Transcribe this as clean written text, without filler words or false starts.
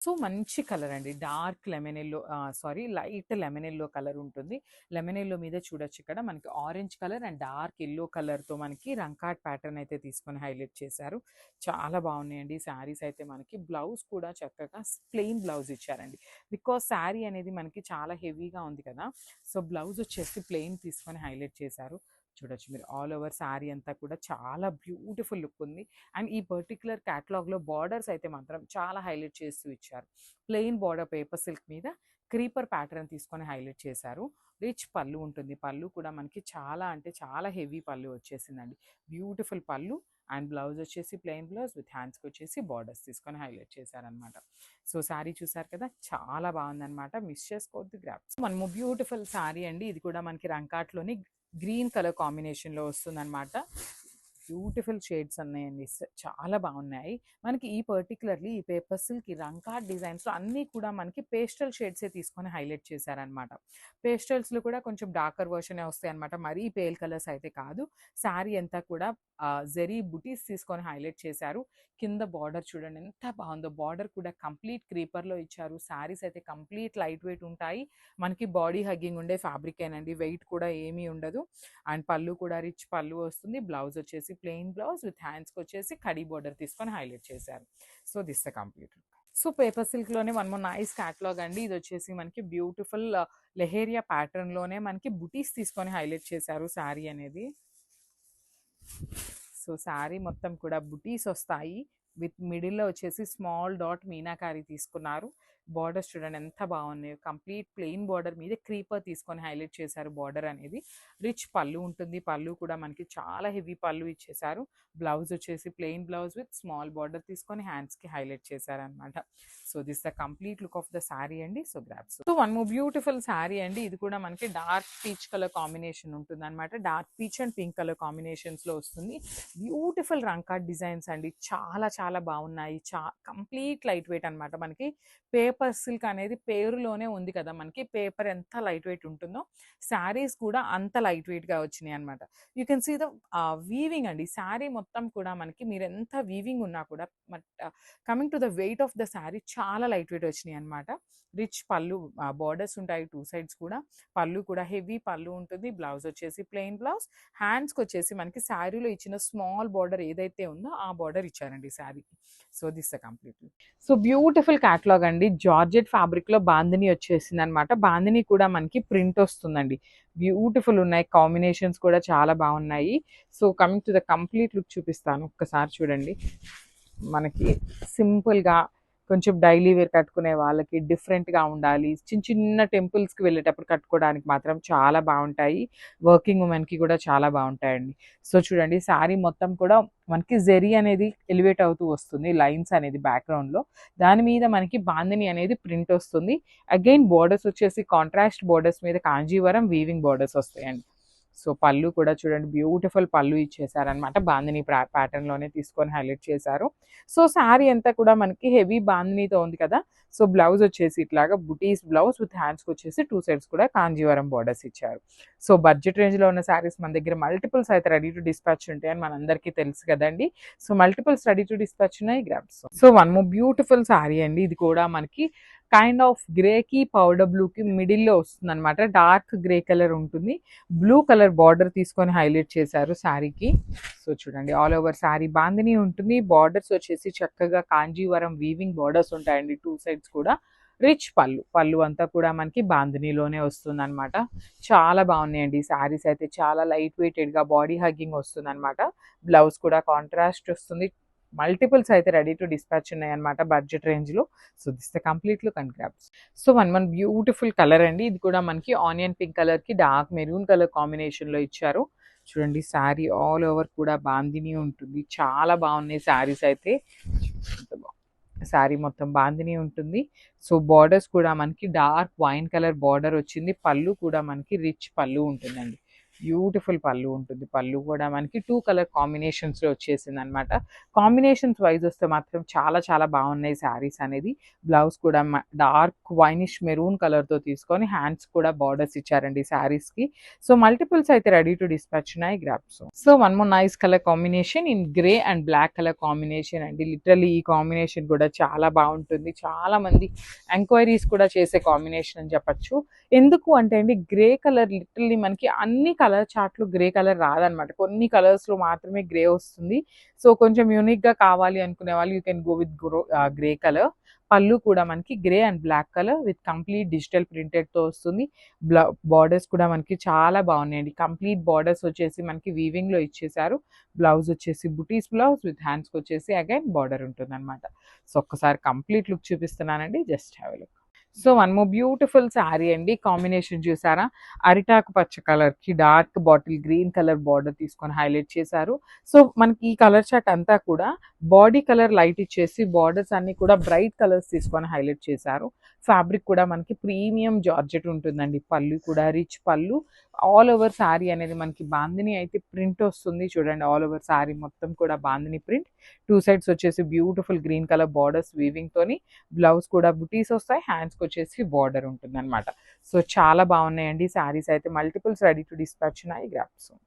So, మంచి colour అండి. Dark lemon yellow light lemon yellow colour ఉంటుంది. లెమన్ యెల్లో మీద చూడొచ్చు ఇక్కడ మనకి orange colour and dark yellow కలర్‌తో మనకి రంకాట్ ప్యాటర్న్ అయితే తీసుకొని హైలైట్ చేశారు. చాలా బాగున్నాయండి శారీస్ అయితే మనకి. బ్లౌజ్ కూడా చక్కగా ప్లెయిన్ బ్లౌజ్ ఇచ్చారండి. బికాజ్ శారీ అనేది మనకి చాలా హెవీగా ఉంది కదా! సో, బ్లౌజ్ వచ్చేసి ప్లెయిన్ తీసుకొని హైలైట్ చేశారు. చూడొచ్చు మీరు ఆల్ ఓవర్ శారీ అంతా కూడా చాలా బ్యూటిఫుల్ లుక్ ఉంది. అండ్ ఈ పర్టిక్యులర్ క్యాటలాగ్‌లో బార్డర్స్ అయితే మాత్రం చాలా హైలైట్ చేస్తూ ఇచ్చారు. ప్లెయిన్ బార్డర్ పేపర్ సిల్క్ మీద క్రీపర్ ప్యాటర్న్ తీసుకొని హైలైట్ చేశారు. రిచ్ పళ్ళు ఉంటుంది. పళ్ళు కూడా మనకి చాలా అంటే చాలా హెవీ పళ్ళు వచ్చేసిందండి. బ్యూటిఫుల్ పళ్ళు అండ్ బ్లౌజ్ వచ్చేసి ప్లెయిన్ బ్లౌజ్ విత్ హ్యాండ్స్‌కి వచ్చేసి బార్డర్స్ తీసుకొని హైలైట్ చేశారనమాట. సో, శారీ చూసారు కదా! చాలా బాగుందనమాట. మిస్ చేసుకోవద్దు గ్రాబ్. మనము బ్యూటిఫుల్ శారీ అండి. ఇది కూడా మనకి రంకాట్‌లోని గ్రీన్ కలర్ కాంబినేషన్‌లో వస్తుందనమాట. బ్యూటిఫుల్ షేడ్స్ ఉన్నాయండి. చాలా బాగున్నాయి. మనకి ఈ పర్టిక్యులర్లీ ఈ పేపర్ సిల్క్ ఈ రంకాట్ డిజైన్స్‌లో అన్నీ కూడా మనకి పేస్టల్ షేడ్సే తీసుకొని హైలైట్ చేశారనమాట. పేస్టల్స్‌లో కూడా కొంచెం డార్కర్ వర్షనే వస్తాయన్నమాట. మరీ పేల్ కలర్స్ అయితే కాదు. శారీ అంతా కూడా జెరీ బుటీస్ తీసుకొని హైలైట్ చేశారు. కింద బార్డర్ చూడండి ఎంత బాగుందో. బార్డర్ కూడా కంప్లీట్ క్రీపర్‌లో ఇచ్చారు. శారీస్ అయితే కంప్లీట్ లైట్ వెయిట్ ఉంటాయి. మనకి బాడీ హగ్గింగ్ ఉండే ఫ్యాబ్రికేనండి. వెయిట్ కూడా ఏమీ ఉండదు. అండ్ పళ్ళు కూడా రిచ్ పళ్ళు వస్తుంది. బ్లౌజ్ వచ్చేసి ప్లెయిన్ బ్లౌజ్ విత్ హ్యాండ్స్‌కి వచ్చేసి కడీ బోర్డర్ తీసుకొని హైలైట్ చేశారు. So, this the complete look. So, paper సిల్క్‌లోనే వన్ మోర్ నైస్ క్యాటలాగ్ అండి. ఇది వచ్చేసి మనకి బ్యూటిఫుల్ లెహేరియా ప్యాటర్న్‌లోనే మనకి బుటీస్ తీసుకొని హైలైట్ చేశారు శారీ అనేది. సో, శారీ మొత్తం కూడా బుటీస్ వస్తాయి. విత్ మిడిల్‌లో వచ్చేసి స్మాల్ డాట్ మీనాకారి తీసుకున్నారు. బార్డర్స్ చూడండి ఎంత బాగున్నాయో. కంప్లీట్ ప్లెయిన్ బార్డర్ మీద క్రీపర్ తీసుకొని హైలైట్ చేశారు బార్డర్ అనేది. రిచ్ పళ్ళు ఉంటుంది. పళ్ళు కూడా మనకి చాలా హెవీ పళ్ళు ఇచ్చేశారు. బ్లౌజ్ వచ్చేసి plain blouse with small border తీసుకొని హ్యాండ్స్‌కి హైలైట్ చేశారనమాట. So, this the complete look of the sari అండి. So, grabs. So, one more beautiful sari అండి. ఇది కూడా మనకి డార్క్ పీచ్ కలర్ కాంబినేషన్ ఉంటుందన్నమాట. Dark peach and pink colour కాంబినేషన్స్‌లో వస్తుంది. బ్యూటిఫుల్ రంకాట్ డిజైన్స్ అండి. చాలా చాలా బాగున్నాయి. కంప్లీట్ లైట్ వెయిట్ అనమాట. మనకి పేపర్ సిల్క్ అనేది పేరులోనే ఉంది కదా! మనకి పేపర్ ఎంత లైట్ వెయిట్ ఉంటుందో శారీస్ కూడా అంత లైట్ వెయిట్‌గా వచ్చినాయి అనమాట. You can see the weaving అండి. శారీ మొత్తం కూడా మనకి మీరు ఎంత వీవింగ్ ఉన్నా కూడా coming to the weight of the sari చాలా లైట్ వెయిట్ వచ్చినాయి అనమాట. రిచ్ పళ్ళు బార్డర్స్ ఉంటాయి 2 సైడ్స్ కూడా. పళ్ళు కూడా హెవీ పళ్ళు ఉంటుంది. బ్లౌజ్ వచ్చేసి ప్లెయిన్ బ్లౌజ్. హ్యాండ్స్‌కి వచ్చేసి మనకి శారీలో ఇచ్చిన స్మాల్ బార్డర్ ఏదైతే ఉందో ఆ బార్డర్ ఇచ్చారండి శారీకి. So, this the complete look. So, beautiful catalogue అండి. జార్జెట్ ఫ్యాబ్రిక్‌లో బాందిని వచ్చేసిందనమాట. బాందిని కూడా మనకి ప్రింట్ వస్తుందండి. బ్యూటిఫుల్ ఉన్నాయి. కాంబినేషన్స్ కూడా చాలా బాగున్నాయి. So, coming to the complete look చూపిస్తాను. ఒక్కసారి చూడండి. మనకి సింపుల్‌గా కొంచెం డైలీ వేర్ కట్టుకునే వాళ్ళకి డిఫరెంట్‌గా ఉండాలి. చిన్న చిన్న టెంపుల్స్‌కి వెళ్ళేటప్పుడు కట్టుకోవడానికి మాత్రం చాలా బావుంటాయి. వర్కింగ్ వుమెన్‌కి కూడా చాలా బావుంటాయండి. సో, చూడండి శారీ మొత్తం కూడా మనకి జెరీ అనేది ఎలివేట్ అవుతూ వస్తుంది. లైన్స్ అనేది బ్యాక్‌గ్రౌండ్‌లో. దాని మీద మనకి బాందిని అనేది ప్రింట్ వస్తుంది. అగైన్ బోర్డర్స్ వచ్చేసి కాంట్రాస్ట్ బోర్డర్స్ మీద కాంజీవరం వీవింగ్ బోర్డర్స్ వస్తాయండి. సో, పళ్ళు కూడా చూడండి బ్యూటిఫుల్ పళ్ళు ఇచ్చేసారనమాట. బాందిని ప్యాటర్న్‌లోనే తీసుకొని హైలైట్ చేశారు. సో, శారీ అంతా కూడా మనకి హెవీ బాందినితో ఉంది కదా! సో, బ్లౌజ్ వచ్చేసి ఇట్లాగా బుటీస్ బ్లౌజ్ విత్ హ్యాండ్స్‌కి వచ్చేసి 2 సైడ్స్ కూడా కాంజీవరం బోర్డర్స్ ఇచ్చారు. సో, బడ్జెట్ రేంజ్‌లో ఉన్న శారీస్ మన దగ్గర మల్టిపుల్స్ అయితే రెడీ టు డిస్పాచ్ ఉంటాయని మనందరికీ తెలుసు కదండీ! So, multiples ready to dispatch ఉన్నాయి. Grabs. So, one more beautiful sari అండి. ఇది కూడా మనకి కైండ్ ఆఫ్ గ్రేకి పౌడర్ బ్లూకి మిడిల్‌లో వస్తుందనమాట. డార్క్ గ్రే కలర్ ఉంటుంది. బ్లూ కలర్ బార్డర్ తీసుకొని హైలైట్ చేశారు శారీకి. సో, చూడండి ఆల్ ఓవర్ శారీ బాందిని ఉంటుంది. బార్డర్స్ వచ్చేసి చక్కగా కాంజీవరం వీవింగ్ బార్డర్స్ ఉంటాయండి 2 సైడ్స్ కూడా. రిచ్ పళ్ళు. పళ్ళు అంతా కూడా మనకి బాందినిలోనే వస్తుందనమాట. చాలా బాగున్నాయండి శారీస్ అయితే. చాలా లైట్ వెయిటెడ్‌గా బాడీ హగ్గింగ్ వస్తుందనమాట. బ్లౌజ్ కూడా కాంట్రాస్ట్ వస్తుంది. మల్టిపుల్స్ అయితే రెడీ టు డిస్పాచ్ ఉన్నాయన్నమాట బడ్జెట్ రేంజ్‌లో. So, this the complete look and grabs. So, one beautiful colour అండి. ఇది కూడా మనకి ఆనియన్ పింక్ కలర్‌కి డార్క్ మెరూన్ కలర్ కాంబినేషన్‌లో ఇచ్చారు. చూడండి శారీ ఆల్ ఓవర్ కూడా బాందిని ఉంటుంది. చాలా బాగున్నాయి శారీస్ అయితే. శారీ మొత్తం బాందిని ఉంటుంది. సో, బార్డర్స్ కూడా మనకి డార్క్ వైన్ కలర్ బార్డర్ వచ్చింది. పళ్ళు కూడా మనకి రిచ్ పళ్ళు ఉంటుందండి. బ్యూటిఫుల్ పళ్ళు ఉంటుంది. పళ్ళు కూడా మనకి 2 కలర్ కాంబినేషన్స్‌లో వచ్చేసిందనమాట. కాంబినేషన్స్ వైస్ వస్తే మాత్రం చాలా చాలా బాగున్నాయి శారీస్ అనేది. బ్లౌజ్ కూడా డార్క్ వైనిష్ మెరూన్ కలర్‌తో తీసుకొని హ్యాండ్స్ కూడా బార్డర్స్ ఇచ్చారండి శారీస్‌కి. సో మల్టిపుల్స్ అయితే రెడీ టు డిస్పాచ్ ఉన్నాయి. Grab so one more nice colour combination in grey and black colour combination అండి. లిటరల్లీ ఈ కాంబినేషన్ కూడా చాలా బాగుంటుంది. చాలా మంది ఎంక్వైరీస్ కూడా చేసే కాంబినేషన్ అని చెప్పొచ్చు. ఎందుకు అంటే అండి, గ్రే కలర్ లిటరల్లీ మనకి అన్ని కలర్ చార్ట్లు గ్రే కలర్ రాదనమాట. కొన్ని కలర్స్‌లో మాత్రమే గ్రే వస్తుంది. సో కొంచెం యూనిక్‌గా కావాలి అనుకునే వాళ్ళు you can go with grey colour. పళ్ళు కూడా మనకి grey and black colour with complete digital ప్రింటెడ్‌తో వస్తుంది. బార్డర్స్ కూడా మనకి చాలా బాగున్నాయండి. కంప్లీట్ బార్డర్స్ వచ్చేసి మనకి వీవింగ్‌లో ఇచ్చేసారు. బ్లౌజ్ వచ్చేసి బుటీస్ బ్లౌజ్ విత్ హ్యాండ్స్‌కి వచ్చేసి అగైన్ బార్డర్ ఉంటుందన్నమాట. సో ఒక్కసారి కంప్లీట్ లుక్ చూపిస్తున్నానండి. Just have a look. So one more beautiful sari అండి. కాంబినేషన్ చూసారా? అరిటాకు పచ్చ కలర్‌కి dark bottle green colour border తీసుకొని హైలైట్ చేశారు. సో మనకి ఈ కలర్ చార్ట్ అంతా కూడా బాడీ కలర్ లైట్ ఇచ్చేసి బార్డర్స్ అన్నీ కూడా బ్రైట్ కలర్స్ తీసుకొని హైలైట్ చేశారు. ఫ్యాబ్రిక్ కూడా మనకి ప్రీమియం జార్జెట్ ఉంటుందండి. పళ్ళు కూడా రిచ్ పళ్ళు. ఆల్ ఓవర్ శారీ అనేది మనకి బాందిని అయితే ప్రింట్ వస్తుంది. చూడండి, ఆల్ ఓవర్ శారీ మొత్తం కూడా బాందిని ప్రింట్. 2 సైడ్స్ వచ్చేసి beautiful green colour borders weaving తోని. బ్లౌజ్ కూడా బుటీస్ వస్తాయి. హ్యాండ్స్‌కి వచ్చేసి బార్డర్ ఉంటుందన్నమాట. సో చాలా బాగున్నాయండి శారీస్ అయితే. మల్టిపుల్స్ రెడీ టు డిస్పాచ్ ఉన్నాయి. Grab soon.